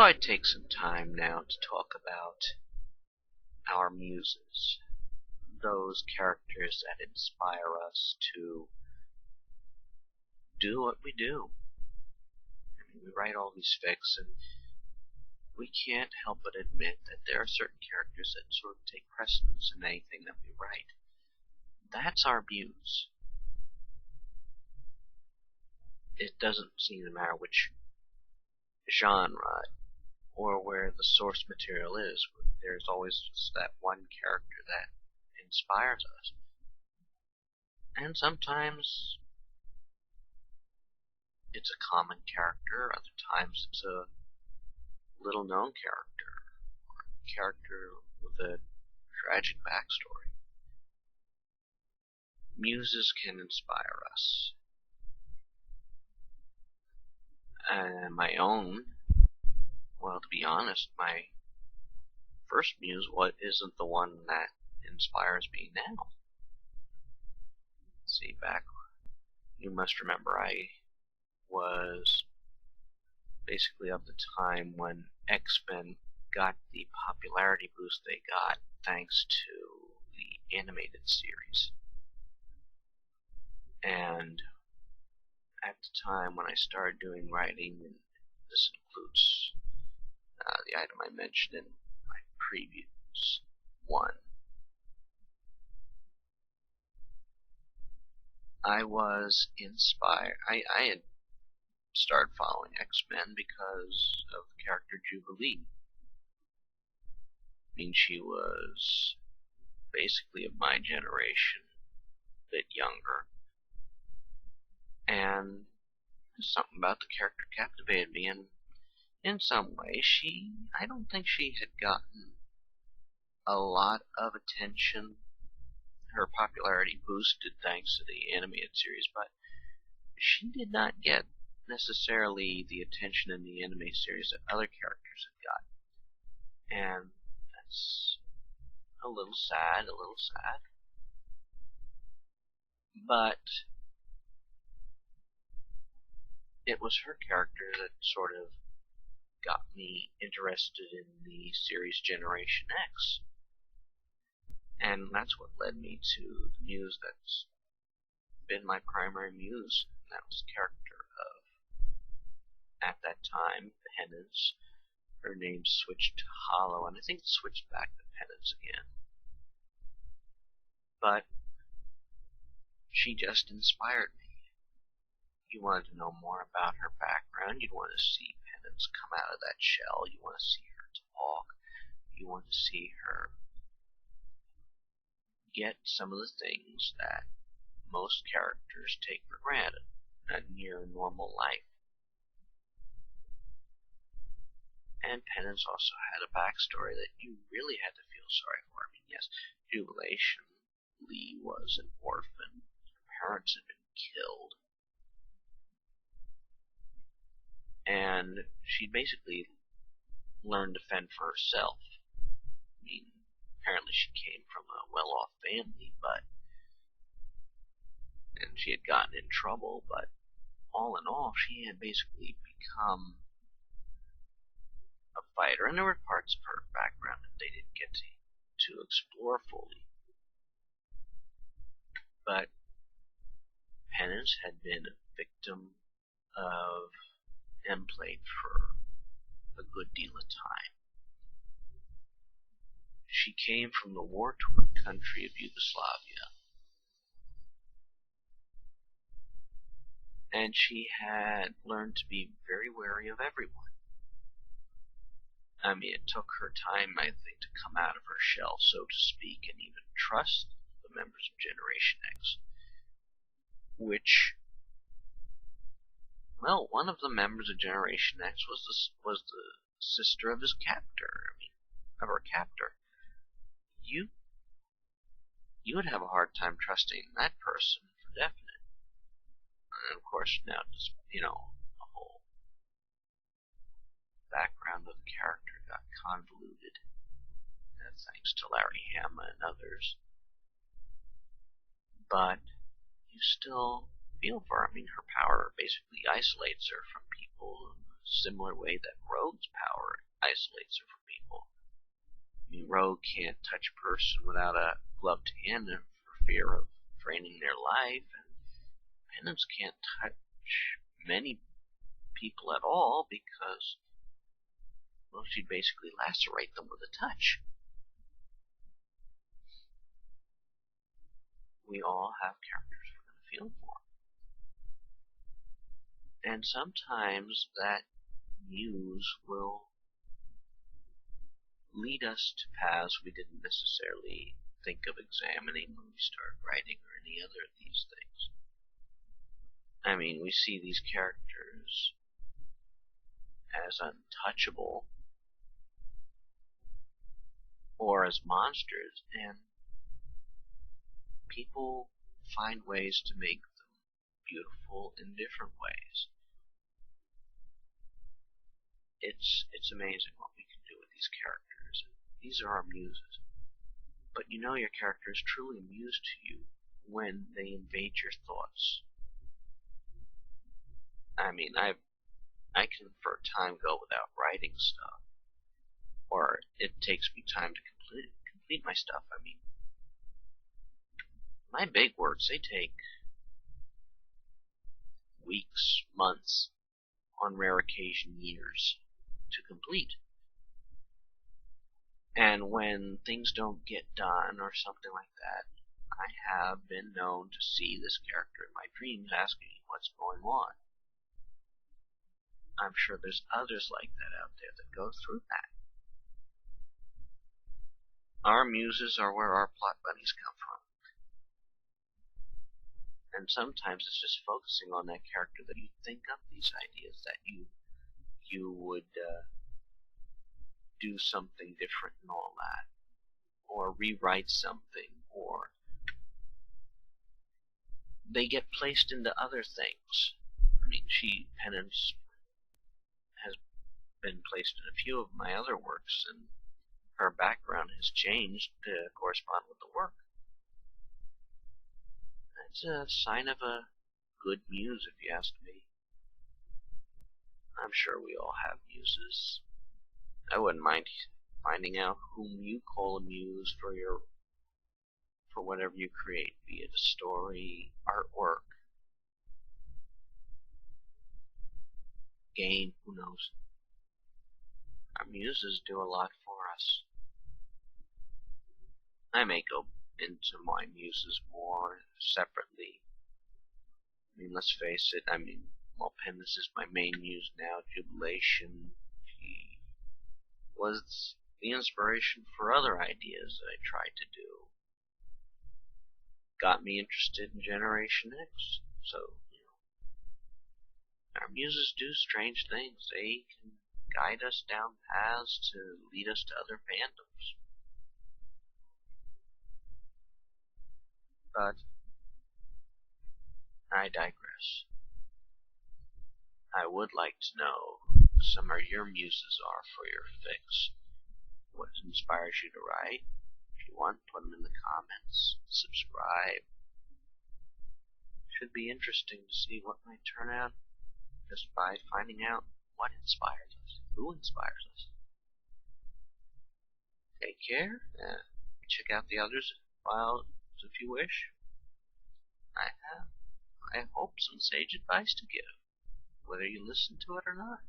thought I'd take some time now to talk about our muses, those characters that inspire us to do what we do. I mean, we write all these fics, and we can't help but admit that there are certain characters that sort of take precedence in anything that we write. That's our muse. It doesn't seem to matter which genre or where the source material is. There's always just that one character that inspires us. And sometimes it's a common character, other times it's a little known character, or a character with a tragic backstory. Muses can inspire us. And my own, well, to be honest, my first muse isn't the one that inspires me now. See, back, you must remember, I was basically of the time when X-Men got the popularity boost they got thanks to the animated series. And at the time when I started doing writing, and this includes the item I mentioned in my previous one, I was inspired. I had started following X-Men because of the character Jubilee. I mean, she was basically of my generation, a bit younger. And something about the character captivated me, and in some way, I don't think she had gotten a lot of attention. Her popularity boosted thanks to the animated series, but she did not get necessarily the attention in the anime series that other characters had got. And that's a little sad. But it was her character that sort of got me interested in the series Generation X. And that's what led me to the muse that's been my primary muse. And that was the character of, at that time, Penance. Her name switched to Hollow, and I think it switched back to Penance again. But she just inspired me. You wanted to know more about her background. You want to see Penance come out of that shell. You want to see her talk. You want to see her get some of the things that most characters take for granted in a near normal life. And Penance also had a backstory that you really had to feel sorry for. I mean, yes, Jubilation Lee was an orphan. Her parents had been killed. And she basically learned to fend for herself. I mean, apparently she came from a well-off family, and she had gotten in trouble, but all in all, she had basically become a fighter, and there were parts of her background that they didn't get to explore fully. But Penance had been a victim of template for a good deal of time. She came from the war-torn country of Yugoslavia, and she had learned to be very wary of everyone. I mean, it took her time, I think, to come out of her shell, so to speak, and even trust the members of Generation X, which, well, one of the members of Generation X was the sister of his captor. I mean, of her captor. You would have a hard time trusting that person for definite. And of course, now just, the whole background of the character got convoluted, thanks to Larry Hama and others. But you still feel for her. I mean, her power basically isolates her from people whose similar way that Rogue's power isolates her from people. I mean, Rogue can't touch a person without a gloved hand for fear of draining their life, and Penance can't touch many people at all because, well, she'd basically lacerate them with a touch. We all have characters we're going to feel for. And sometimes that muse will lead us to paths we didn't necessarily think of examining when we start writing or any other of these things. I mean, we see these characters as untouchable or as monsters, and people find ways to make them beautiful in different ways. It's amazing what we can do with these characters. These are our muses. But you know your character is truly a muse to you when they invade your thoughts. I mean, I can for a time go without writing stuff, or it takes me time to complete my stuff. I mean, my big works, they take weeks, months, on rare occasion years to complete. And when things don't get done or something like that, I have been known to see this character in my dreams asking what's going on. I'm sure there's others like that out there that go through that. Our muses are where our plot bunnies come from. And sometimes it's just focusing on that character that you think up these ideas, that you would do something different and all that, or rewrite something, or they get placed into other things. I mean, Penance has been placed in a few of my other works, and her background has changed to correspond with the work. That's a sign of a good muse, if you ask me. I'm sure we all have muses. I wouldn't mind finding out whom you call a muse for whatever you create, be it a story, artwork, game, who knows. Our muses do a lot for us. I may go into my muses more separately. I mean, let's face it, well, Penance is my main muse now. Jubilation, she was the inspiration for other ideas that I tried to do. Got me interested in Generation X, so, our muses do strange things. They can guide us down paths to lead us to other fandoms. But I digress. I would like to know who some of your muses are for your fix. What inspires you to write? If you want, put them in the comments. Subscribe. Should be interesting to see what might turn out just by finding out what inspires us, who inspires us. Take care. Check out the others files if you wish. I hope, some sage advice to give, whether you listen to it or not.